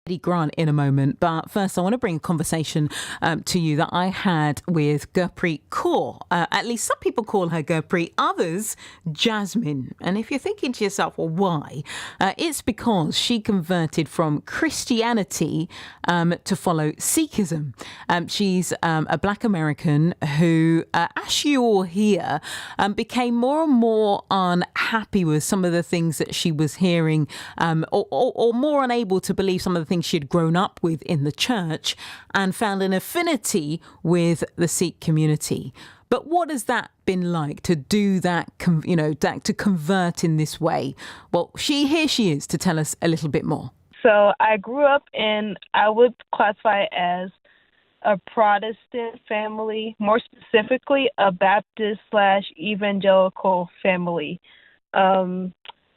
Eddie Grant in a moment, but first I want to bring a conversation to you that I had with Gurpreet Kaur. At least some people call her Gurpreet, others Jasmine. And if you're thinking to yourself, well, why? It's because she converted from Christianity to follow Sikhism. She's a Black American who, as you all hear, became more and more unhappy with some of the things that she was hearing, or more unable to believe some of the things she had grown up with in the church, and found an affinity with the Sikh community. But what has that been like to do that, to convert in this way? Well, here she is to tell us a little bit more. So I grew up I would classify it as a Protestant family, more specifically a Baptist/evangelical family.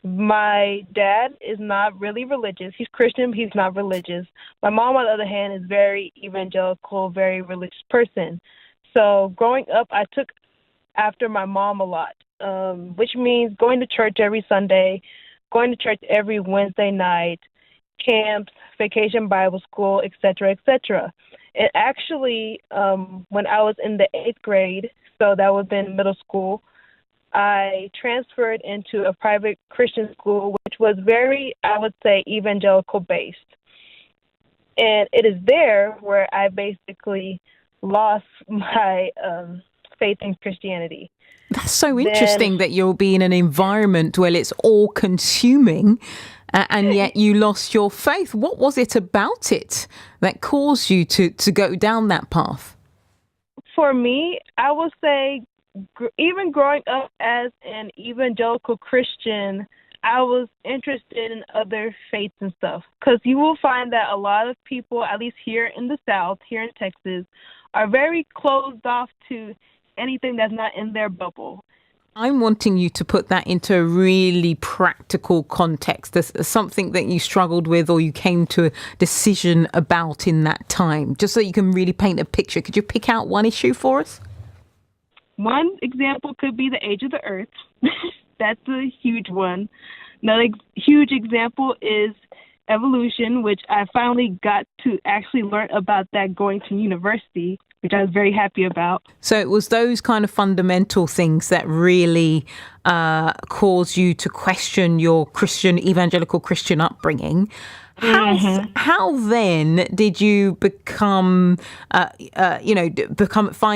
My dad is not really religious. He's Christian, but he's not religious. My mom, on the other hand, is very evangelical, very religious person. So growing up, I took after my mom a lot, which means going to church every Sunday, going to church every Wednesday night, camps, vacation Bible school, etc., etc. And actually, when I was in the 8th grade, so that would have been middle school, I transferred into a private Christian school, which was very, I would say, evangelical based. And it is there where I basically lost my faith in Christianity. That's so interesting that you'll be in an environment where it's all consuming, and yet you lost your faith. What was it about it that caused you to go down that path? For me, I would say, even growing up as an evangelical Christian, I was interested in other faiths and stuff. Because you will find that a lot of people, at least here in the South, here in Texas, are very closed off to anything that's not in their bubble. I'm wanting you to put that into a really practical context. There's something that you struggled with or you came to a decision about in that time, just so you can really paint a picture. Could you pick out one issue for us? One example could be the age of the earth. That's a huge one. Another huge example is evolution, which I finally got to actually learn about that going to university, which I was very happy about. So it was those kind of fundamental things that really caused you to question your evangelical Christian upbringing. How then did you find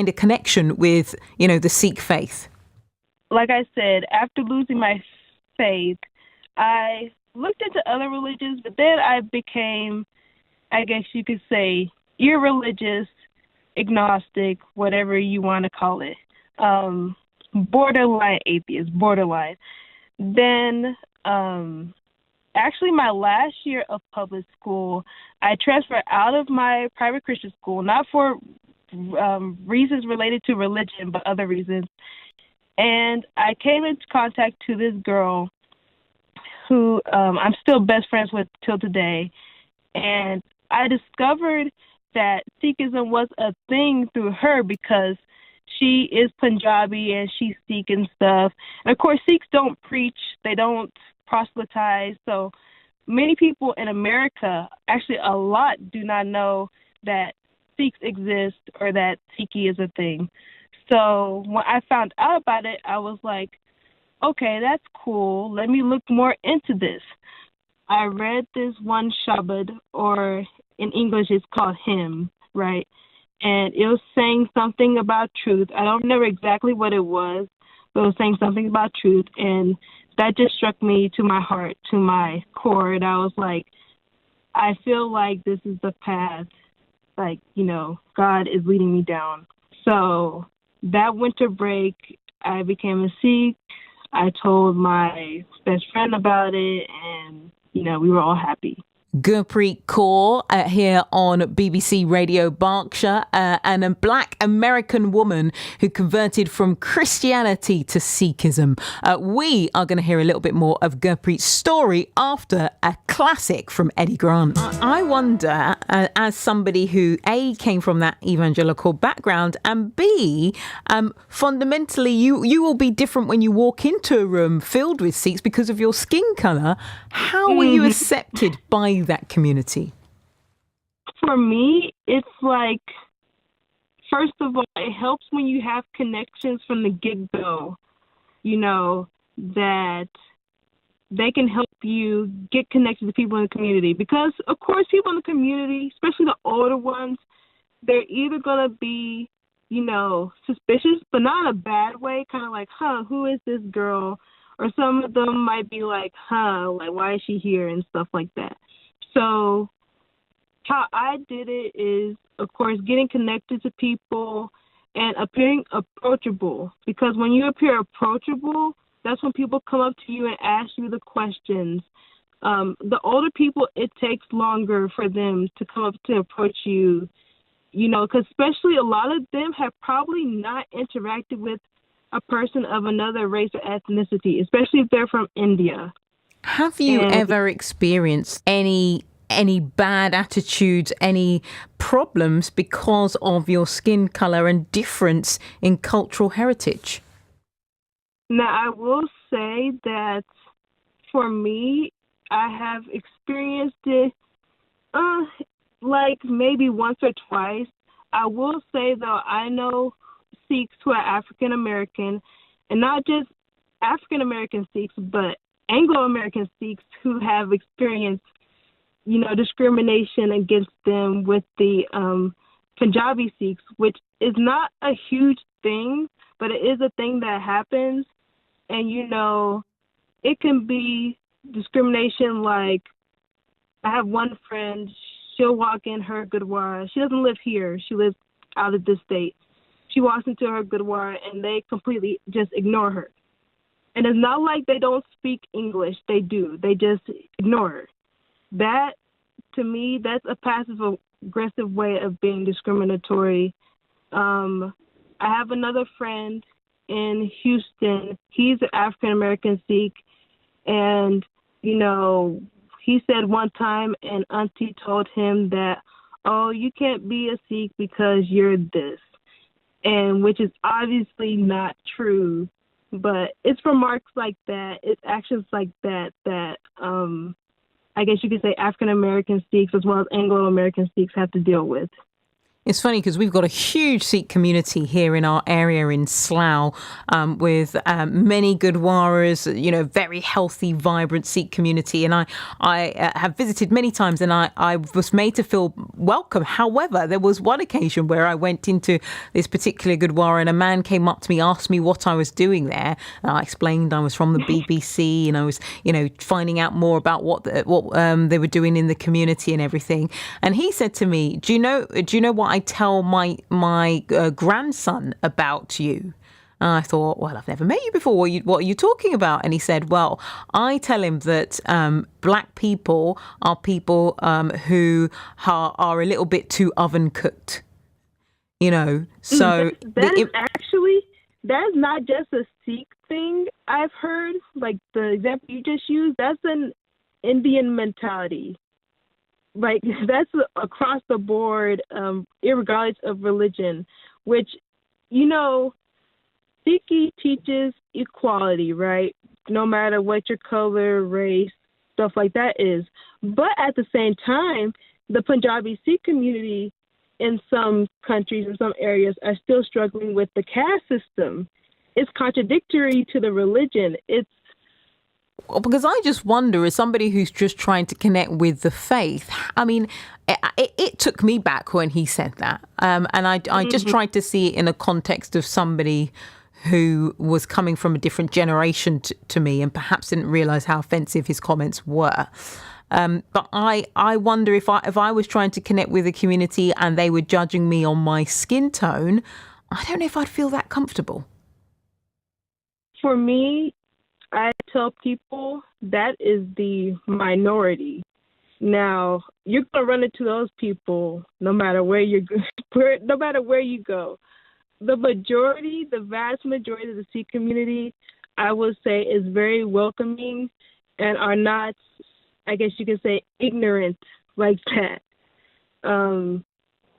a connection with, the Sikh faith? Like I said, after losing my faith, I looked into other religions, but then I became, I guess you could say, irreligious, agnostic, whatever you want to call it. Borderline atheist, borderline. Then, actually, my last year of public school, I transferred out of my private Christian school, not for reasons related to religion, but other reasons. And I came into contact to this girl who I'm still best friends with till today. And I discovered that Sikhism was a thing through her because she is Punjabi and she's Sikh and stuff. And of course, Sikhs don't preach, they don't proselytize. So many people in America, actually a lot, do not know that Sikhs exist or that Sikhi is a thing. So when I found out about it, I was like, okay, that's cool. Let me look more into this. I read this one Shabad, or in English it's called hymn, right? And it was saying something about truth. I don't remember exactly what it was, but it was saying something about truth. And that just struck me to my heart, to my core. And I was like, I feel like this is the path, like, God is leading me down. So that winter break, I became a Sikh. I told my best friend about it, and, we were all happy. Gurpreet Kaur here on BBC Radio Berkshire, and a Black American woman who converted from Christianity to Sikhism. We are going to hear a little bit more of Gurpreet's story after a classic from Eddie Grant. I wonder, as somebody who A, came from that evangelical background, and B, fundamentally you will be different when you walk into a room filled with Sikhs because of your skin colour. How were you accepted by that community? For me, it's like, first of all, it helps when you have connections from the get-go, that they can help you get connected to people in the community. Because, of course, people in the community, especially the older ones, they're either going to be, suspicious, but not in a bad way, kind of like, who is this girl? Or some of them might be like, like, why is she here and stuff like that. So how I did it is, of course, getting connected to people and appearing approachable. Because when you appear approachable, that's when people come up to you and ask you the questions. The older people, it takes longer for them to come up to approach you, because especially a lot of them have probably not interacted with a person of another race or ethnicity, especially if they're from India. Have you ever experienced any bad attitudes, any problems because of your skin color and difference in cultural heritage? Now, I will say that for me, I have experienced it like maybe once or twice. I will say, though, I know Sikhs who are African American, and not just African American Sikhs, but Anglo American Sikhs who have experienced, discrimination against them with the Punjabi Sikhs, which is not a huge thing, but it is a thing that happens. And, it can be discrimination. Like, I have one friend, she'll walk in her Gurdwara. She doesn't live here. She lives out of this state. She walks into her Gurdwara and they completely just ignore her. And it's not like they don't speak English. They do. They just ignore her. That, to me, that's a passive-aggressive way of being discriminatory. I have another friend in Houston. He's an African-American Sikh. And, he said one time an auntie told him that, oh, you can't be a Sikh because you're this. And which is obviously not true. But it's remarks like that, it's actions like that, I guess you could say African-American Sikhs as well as Anglo-American Sikhs have to deal with. It's funny because we've got a huge Sikh community here in our area in Slough, with many Gurdwaras, very healthy, vibrant Sikh community. And I have visited many times and I was made to feel welcome. However, there was one occasion where I went into this particular Gurdwara and a man came up to me, asked me what I was doing there. And I explained I was from the BBC and I was, finding out more about what they were doing in the community and everything. And he said to me, do you know what I tell my grandson about you? And I thought, well, I've never met you before. What are you talking about? And he said, well, I tell him that black people are people who are a little bit too oven cooked. So that's not just a Sikh thing. I've heard, like the example you just used, that's an Indian mentality. Like, that's across the board, irregardless of religion, which, Sikhi teaches equality, right? No matter what your color, race, stuff like that is. But at the same time, the Punjabi Sikh community in some countries, in some areas, are still struggling with the caste system. It's contradictory to the religion. Because I just wonder, as somebody who's just trying to connect with the faith, I mean, it took me back when he said that. And I just tried to see it in a context of somebody who was coming from a different generation to me and perhaps didn't realise how offensive his comments were. But I wonder if I was trying to connect with the community and they were judging me on my skin tone, I don't know if I'd feel that comfortable. For me, I tell people that is the minority. Now, you're going to run into those people no matter where you go. The majority, the vast majority of the Sikh community, I would say, is very welcoming and are not, I guess you could say, ignorant like that.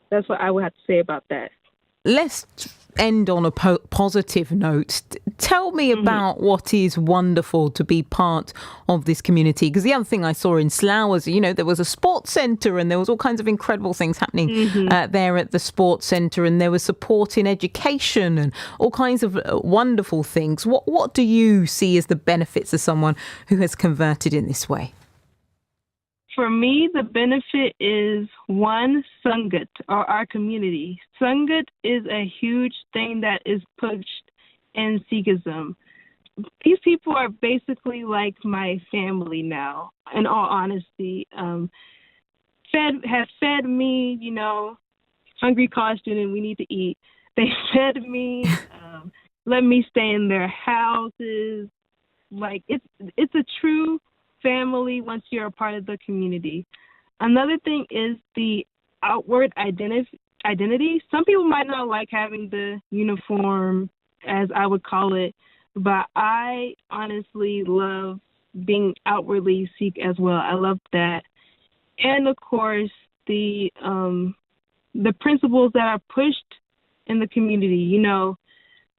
That's what I would have to say about that. Let's end on a positive note, tell me about what is wonderful to be part of this community. Because the other thing I saw in Slough was, there was a sports centre and there was all kinds of incredible things happening there at the sports centre, and there was support in education and all kinds of wonderful things. What do you see as the benefits of someone who has converted in this way? For me, the benefit is, one, Sangat, or our community. Sangat is a huge thing that is pushed in Sikhism. These people are basically like my family now, in all honesty. Have fed me, hungry college student, we need to eat. They fed me, let me stay in their houses. Like, it's a true family once you're a part of the community. Another thing is the outward identity. Some people might not like having the uniform, as I would call it, but I honestly love being outwardly Sikh as well. I love that. And of course, the principles that are pushed in the community,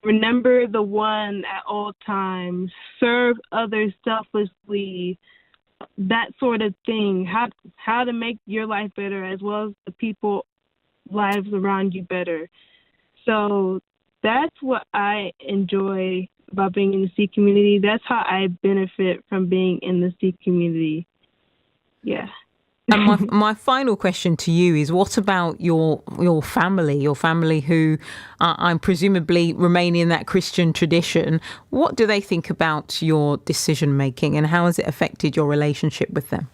remember the one at all times, serve others selflessly, that sort of thing, how to make your life better as well as the people lives around you better. So that's what I enjoy about being in the Sikh community. That's how I benefit from being in the Sikh community. Yeah. And my final question to you is, what about your family who I'm presumably remain in that Christian tradition? What do they think about your decision making, and how has it affected your relationship with them?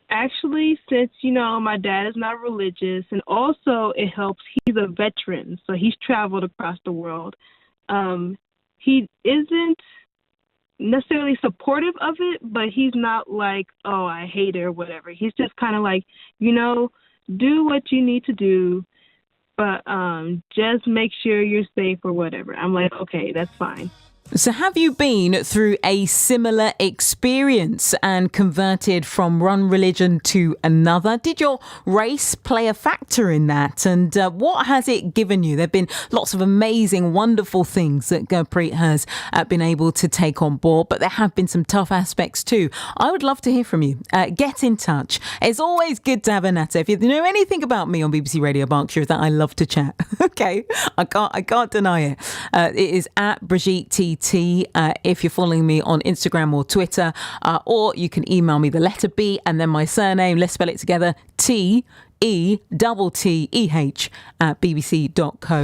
Actually, since, my dad is not religious, and also it helps, he's a veteran, so he's traveled across the world. He isn't necessarily supportive of it, but he's not like, oh, I hate it or whatever. He's just kind of like, do what you need to do, but just make sure you're safe or whatever. I'm like, okay, that's fine. So have you been through a similar experience and converted from one religion to another? Did your race play a factor in that? And what has it given you? There have been lots of amazing, wonderful things that Gurpreet has been able to take on board, but there have been some tough aspects too. I would love to hear from you. Get in touch. It's always good to have a natter. If you know anything about me on BBC Radio Berkshire, that I love to chat. Okay, I can't deny it. It is at Brigitte TT. If you're following me on Instagram or Twitter, or you can email me the letter B and then my surname, let's spell it together, TETTEH at bbc.co.uk.